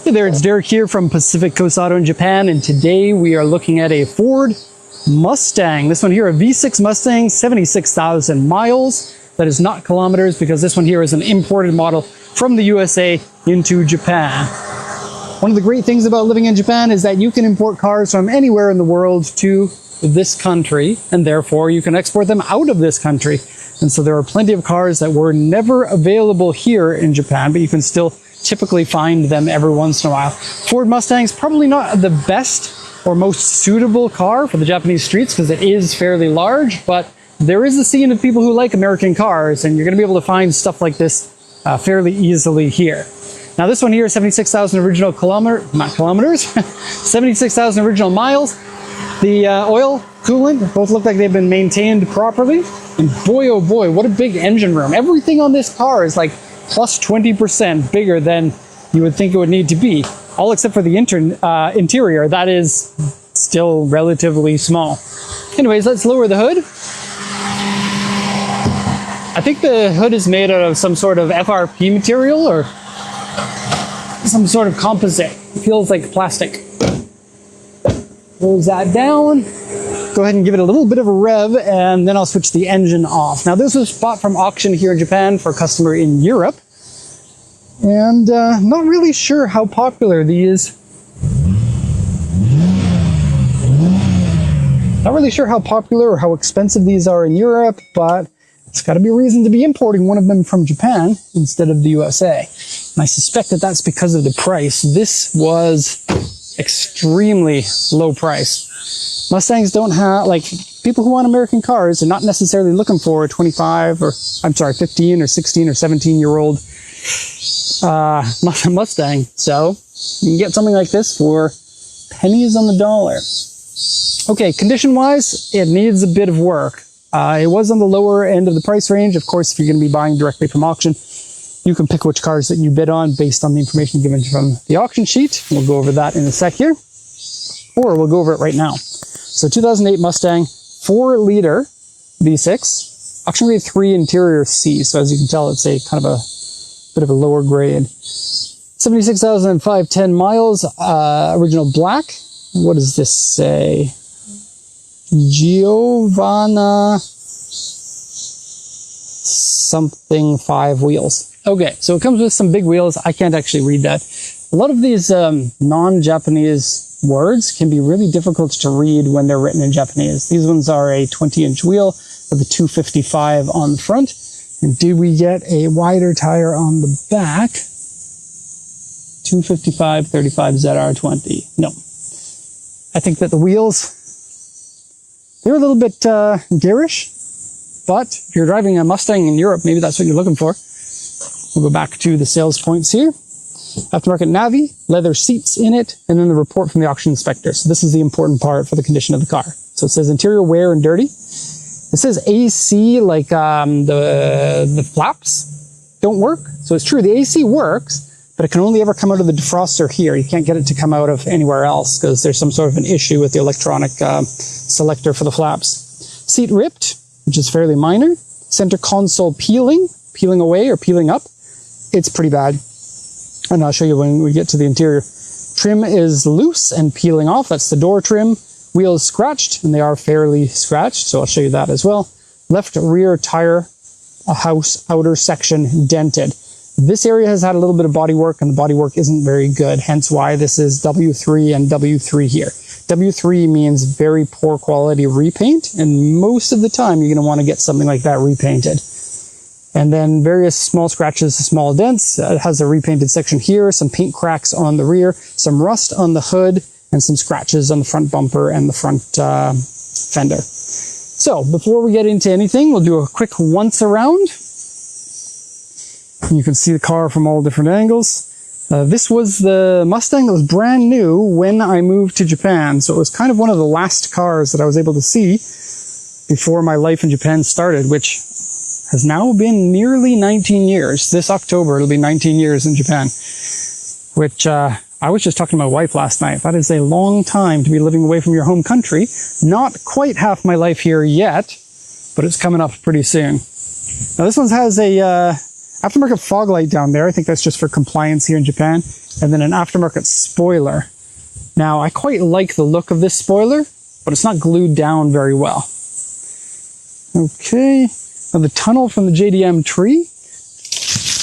Hey there, it's Derek here from Pacific Coast Auto in Japan, and today we are looking at a Ford Mustang. This one here, a V6 Mustang, 76,000 miles. That is not kilometers, because this one here is an imported model from the USA into Japan. One of the great things about living in Japan is that you can import cars from anywhere in the world to this country, and therefore you can export them out of this country. And so there are plenty of cars that were never available here in Japan, but you can still typically find them every once in a while. Ford Mustang's probably not the best or most suitable car for the Japanese streets because it is fairly large, but there is a scene of people who like American cars, and you're going to be able to find stuff like this fairly easily here. Now this one here is 76,000 original kilometers, 76,000 original miles. The oil, coolant, both look like they've been maintained properly. And boy, oh boy, what a big engine room. Everything on this car is like plus 20% bigger than you would think it would need to be. All except for the interior, that is still relatively small. Anyways, let's lower the hood. I think the hood is made out of some sort of FRP material or some sort of composite. It feels like plastic. Close that down. Go ahead and give it a little bit of a rev, and then I'll switch the engine off. Now this was bought from auction here in Japan for a customer in Europe. And not really sure how popular these. Not really sure how popular or how expensive these are in Europe, but it's got to be a reason to be importing one of them from Japan instead of the USA. And I suspect that that's because of the price. This was extremely low price. Mustangs don't have, like, people who want American cars are not necessarily looking for a 15 or 16 or 17-year-old Mustang. So you can get something like this for pennies on the dollar. Okay, condition-wise, it needs a bit of work. It was on the lower end of the price range. Of course, if you're going to be buying directly from auction, you can pick which cars that you bid on based on the information given from the auction sheet. We'll go over that in a sec here, or we'll go over it right now. So 2008 Mustang, 4-liter V6, auction grade 3, interior C. So as you can tell, it's a kind of a bit of a lower grade. 76,510 miles, original black. What does this say? Giovanna something 5 wheels. Okay, so it comes with some big wheels. I can't actually read that. A lot of these non-Japanese words can be really difficult to read when they're written in Japanese. These ones are a 20-inch wheel with a 255 on the front. And did we get a wider tire on the back? 255 35 ZR20. No. I think that the wheels, they're a little bit garish, but if you're driving a Mustang in Europe, maybe that's what you're looking for. We'll go back to the sales points here. Aftermarket Navi, leather seats in it, and then the report from the auction inspector. So this is the important part for the condition of the car. So it says interior wear and dirty. It says AC, like the flaps don't work. So it's true, the AC works, but it can only ever come out of the defroster here. You can't get it to come out of anywhere else because there's some sort of an issue with the electronic selector for the flaps. Seat ripped, which is fairly minor. Center console peeling away or peeling up. It's pretty bad. And I'll show you when we get to the interior. Trim is loose and peeling off. That's the door trim. Wheels scratched, and they are fairly scratched, so I'll show you that as well. Left rear tire house outer section dented. This area has had a little bit of body work, and the body work isn't very good, hence why this is W3 and W3 here. W3 means very poor quality repaint, and most of the time you're going to want to get something like that repainted. And then various small scratches, small dents. It has a repainted section here, some paint cracks on the rear, some rust on the hood, and some scratches on the front bumper and the front fender. So before we get into anything, we'll do a quick once around. You can see the car from all different angles. This was the Mustang that was brand new when I moved to Japan. So it was kind of one of the last cars that I was able to see before my life in Japan started, which has now been nearly 19 years. This October, it'll be 19 years in Japan, which I was just talking to my wife last night. That is a long time to be living away from your home country. Not quite half my life here yet, but it's coming up pretty soon. Now this one has a aftermarket fog light down there. I think that's just for compliance here in Japan. and then an aftermarket spoiler. Now, I quite like the look of this spoiler, but it's not glued down very well. Okay, now the tunnel from the JDM tree.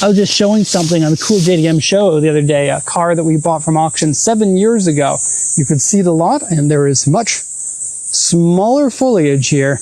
I was just showing something on the cool JDM show the other day, a car that we bought from auction 7 years ago. You could see the lot, and there is much smaller foliage here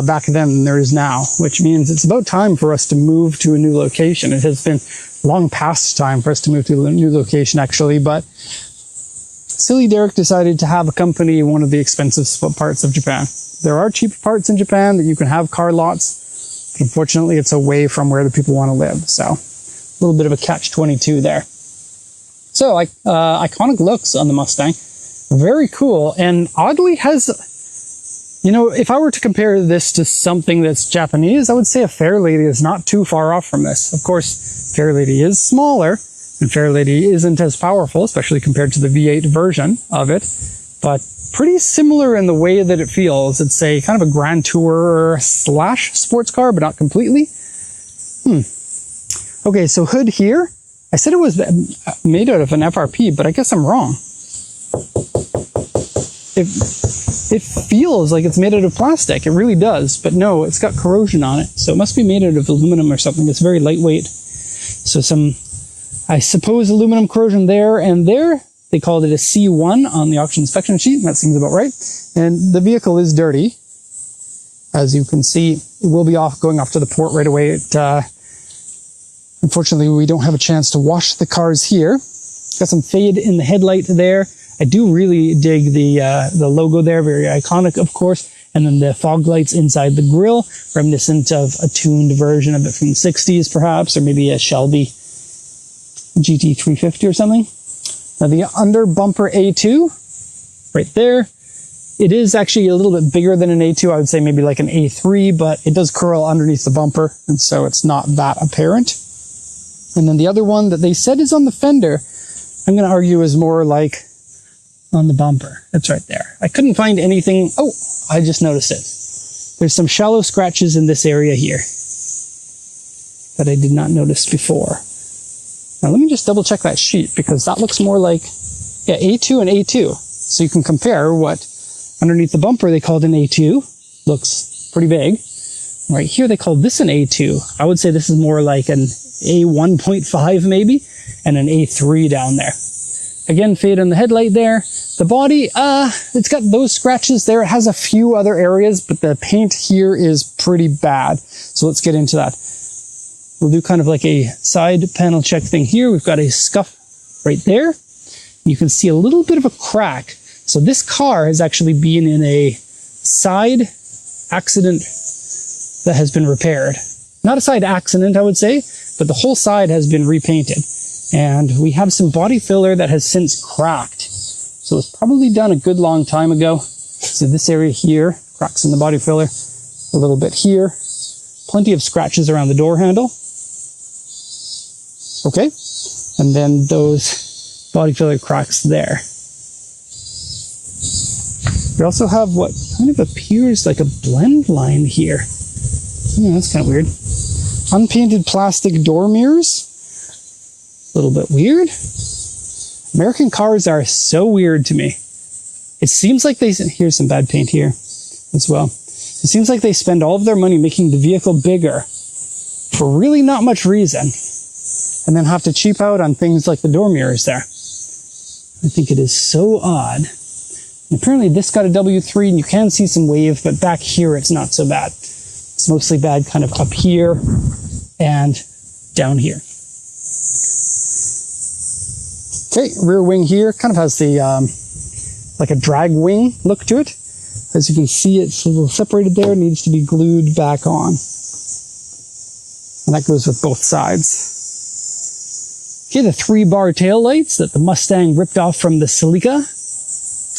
back then than there is now, which means it's about time for us to move to a new location. It has been long past time for us to move to a new location, actually, but silly Derek decided to have accompany one of the expensive parts of Japan. There are cheap parts in Japan that you can have car lots. Unfortunately, it's away from where the people want to live. So a little bit of a catch-22 there. So iconic looks on the Mustang. Very cool. And oddly has, you know, if I were to compare this to something that's Japanese, I would say a Fairlady is not too far off from this. Of course, Fairlady is smaller and Fairlady isn't as powerful, especially compared to the V8 version of it. But pretty similar in the way that it feels. It's a kind of a Grand Tourer / sports car, but not completely. Okay, so hood here. I said it was made out of an FRP, but I guess I'm wrong. It feels like it's made out of plastic. It really does, but no, it's got corrosion on it. So it must be made out of aluminum or something. It's very lightweight. So some, I suppose, aluminum corrosion there and there. They called it a C1 on the auction inspection sheet, and that seems about right. And the vehicle is dirty. As you can see, it will be going off to the port right away. Unfortunately, we don't have a chance to wash the cars here. Got some fade in the headlight there. I do really dig the logo there, very iconic, of course. And then the fog lights inside the grille, reminiscent of a tuned version of it from the 60s, perhaps, or maybe a Shelby GT350 or something. Now the under bumper A2, right there, it is actually a little bit bigger than an A2. I would say maybe like an A3, but it does curl underneath the bumper, and so it's not that apparent. And then the other one that they said is on the fender, I'm going to argue is more like on the bumper. It's right there. I couldn't find anything. Oh, I just noticed it. There's some shallow scratches in this area here that I did not notice before. Now let me just double check that sheet, because that looks more like, yeah, A2 and A2. So you can compare what underneath the bumper they called an A2, looks pretty big. Right here they called this an A2. I would say this is more like an A1.5 maybe, and an A3 down there. Again, fade on the headlight there. The body, it's got those scratches there. It has a few other areas, but the paint here is pretty bad. So let's get into that. We'll do kind of like a side panel check thing here. We've got a scuff right there. You can see a little bit of a crack. So this car has actually been in a side accident that has been repaired. Not a side accident, I would say, but the whole side has been repainted. And we have some body filler that has since cracked. So it's probably done a good long time ago. So this area here, cracks in the body filler, a little bit here. Plenty of scratches around the door handle. Okay, and then those body filler cracks there. We also have what kind of appears like a blend line here. That's kind of weird. Unpainted plastic door mirrors. A little bit weird. American cars are so weird to me. It seems like here's some bad paint here as well. It seems like they spend all of their money making the vehicle bigger for really not much reason, and then have to cheap out on things like the door mirrors there. I think it is so odd. And apparently this got a W3 and you can see some wave, but back here it's not so bad. It's mostly bad kind of up here and down here. Okay, rear wing here kind of has the like a drag wing look to it. As you can see, it's a little separated there, needs to be glued back on. And that goes with both sides. Okay, the 3-bar tail lights that the Mustang ripped off from the Celica.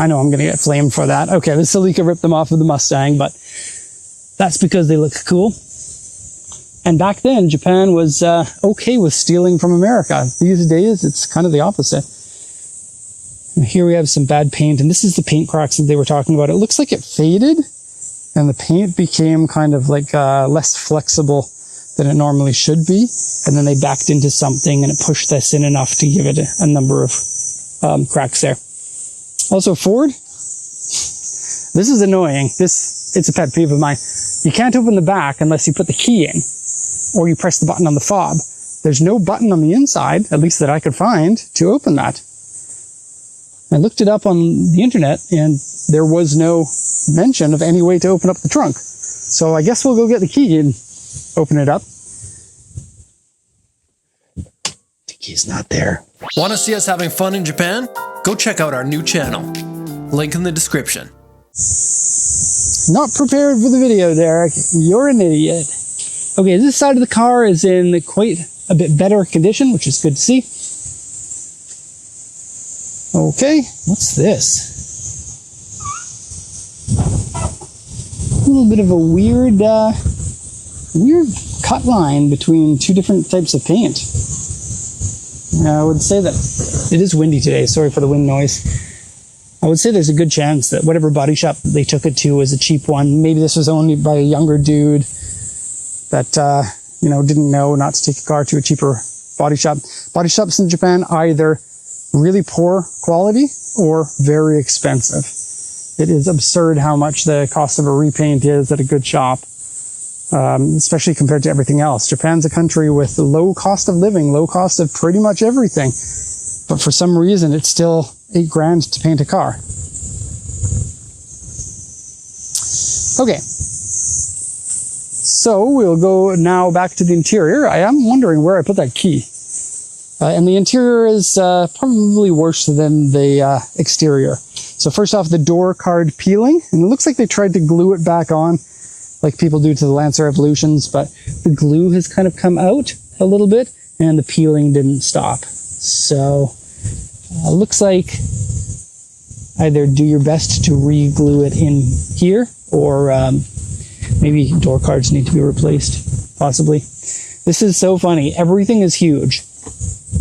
I know I'm going to get flamed for that. Okay, the Celica ripped them off of the Mustang, but that's because they look cool. And back then, Japan was okay with stealing from America. These days, it's kind of the opposite. And here we have some bad paint, and this is the paint cracks that they were talking about. It looks like it faded, and the paint became kind of like less flexible than it normally should be. And then they backed into something and it pushed this in enough to give it a number of cracks there. Also Ford, this is annoying. It's a pet peeve of mine. You can't open the back unless you put the key in or you press the button on the fob. There's no button on the inside, at least that I could find, to open that. I looked it up on the internet and there was no mention of any way to open up the trunk. So I guess we'll go get the key and open it up. The key's not there. Want to see us having fun in Japan? Go check out our new channel. Link in the description. Not prepared for the video, Derek. You're an idiot. Okay, this side of the car is in quite a bit better condition, which is good to see. Okay, what's this? A little bit of a weird cut line between two different types of paint. I would say that it is windy today. Sorry for the wind noise. I would say there's a good chance that whatever body shop they took it to was a cheap one. Maybe this was owned by a younger dude that, didn't know not to take a car to a cheaper body shop. Body shops in Japan, either really poor quality or very expensive. It is absurd how much the cost of a repaint is at a good shop, especially compared to everything else. Japan's a country with low cost of living, low cost of pretty much everything. But for some reason, it's still $8,000 to paint a car. Okay. So we'll go now back to the interior. I am wondering where I put that key. And the interior is probably worse than the exterior. So first off, the door card peeling. And it looks like they tried to glue it back on like people do to the Lancer Evolutions, but the glue has kind of come out a little bit and the peeling didn't stop. So looks like either do your best to re-glue it in here or maybe door cards need to be replaced, possibly. This is so funny. Everything is huge.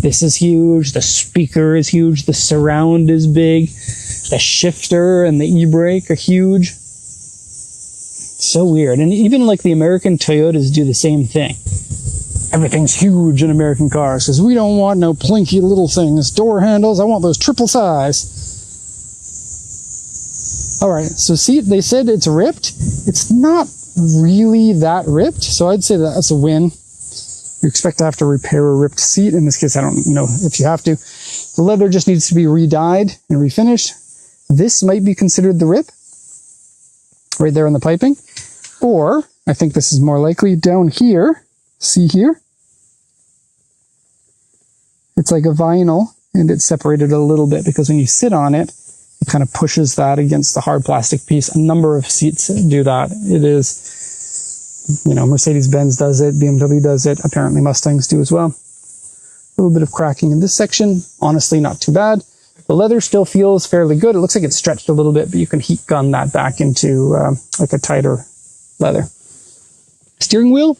This is huge. The speaker is huge. The surround is big. The shifter and the e-brake are huge. So weird. And even like the American Toyotas do the same thing. Everything's huge in American cars because we don't want no plinky little things. Door handles, I want those triple size. All right, so see, they said it's ripped. It's not really that ripped, so I'd say that's a win. You expect to have to repair a ripped seat. In this case, I don't know if you have to. The leather just needs to be re-dyed and refinished. This might be considered the rip, right there in the piping. Or, I think this is more likely, down here, see here? It's like a vinyl, and it's separated a little bit because when you sit on it, it kind of pushes that against the hard plastic piece. A number of seats do that. It is, Mercedes-Benz does it, BMW does it, apparently Mustangs do as well. A little bit of cracking in this section, honestly not too bad. The leather still feels fairly good. It looks like it's stretched a little bit, but you can heat gun that back into like a tighter leather. Steering wheel,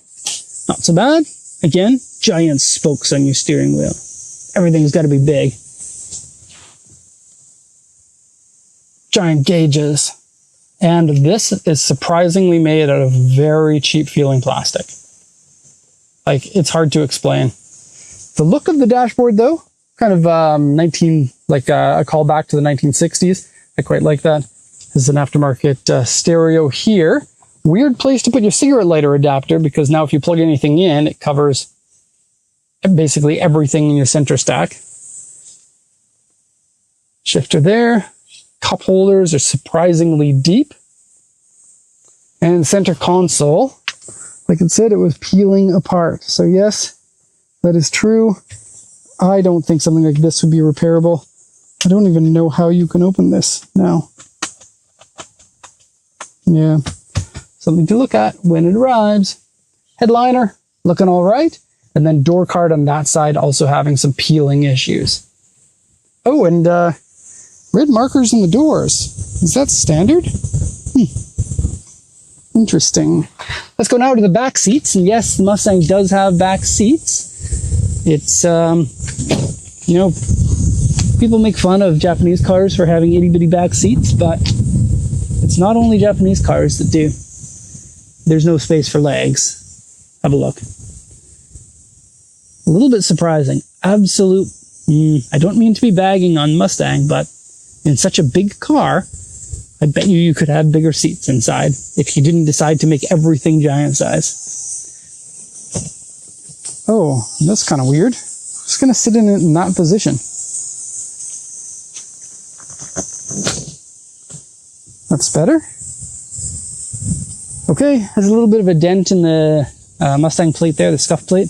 not so bad. Again, giant spokes on your steering wheel. Everything's got to be big. Giant gauges. And this is surprisingly made out of very cheap feeling plastic. Like, it's hard to explain. The look of the dashboard, though, kind of a callback to the 1960s. I quite like that. This is an aftermarket stereo here. Weird place to put your cigarette lighter adapter because now if you plug anything in, it covers basically everything in your center stack. Shifter there. Cup holders are surprisingly deep. And the center console, like it said, it was peeling apart. So yes, that is true. I don't think something like this would be repairable. I don't even know how you can open this now. Yeah, something to look at when it arrives. Headliner, looking all right. And then door card on that side also having some peeling issues. Oh, and red markers in the doors. Is that standard? Interesting. Let's go now to the back seats. And yes, the Mustang does have back seats. It's, people make fun of Japanese cars for having itty-bitty back seats, but it's not only Japanese cars that do. There's no space for legs. Have a look. A little bit surprising. Absolute, I don't mean to be bagging on Mustang, but in such a big car, I bet you could have bigger seats inside if you didn't decide to make everything giant size. Oh, that's kind of weird. I'm just going to sit in that position. That's better. Okay, there's a little bit of a dent in the Mustang plate there, the scuff plate.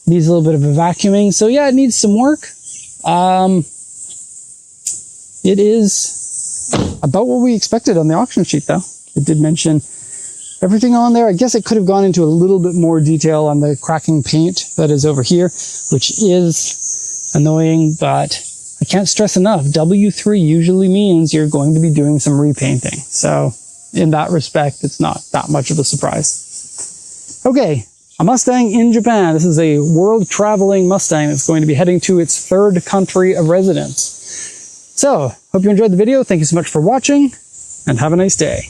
Needs a little bit of a vacuuming. So yeah, it needs some work. It is about what we expected on the auction sheet though. It did mention everything on there. I guess it could have gone into a little bit more detail on the cracking paint that is over here, which is annoying, but I can't stress enough. W3 usually means you're going to be doing some repainting. So in that respect, it's not that much of a surprise. Okay, a Mustang in Japan. This is a world traveling Mustang that's going to be heading to its third country of residence. So, hope you enjoyed the video. Thank you so much for watching, and have a nice day.